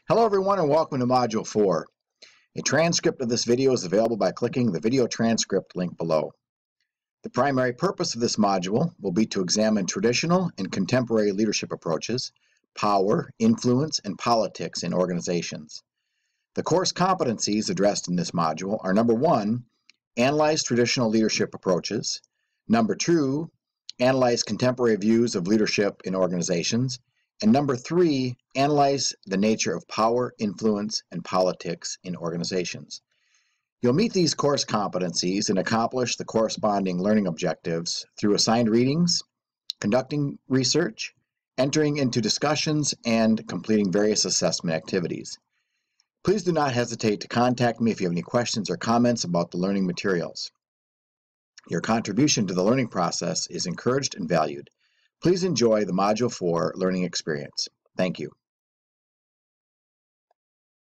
Hello everyone and welcome to Module 4. A transcript of this video is available by clicking the video transcript link below. The primary purpose of this module will be to examine traditional and contemporary leadership approaches, power, influence, and politics in organizations. The course competencies addressed in this module are number 1, analyze traditional leadership approaches, number 2, analyze contemporary views of leadership in organizations, and number 3, analyze the nature of power, influence, and politics in organizations. You'll meet these course competencies and accomplish the corresponding learning objectives through assigned readings, conducting research, entering into discussions, and completing various assessment activities. Please do not hesitate to contact me if you have any questions or comments about the learning materials. Your contribution to the learning process is encouraged and valued. Please enjoy the Module 4 learning experience. Thank you.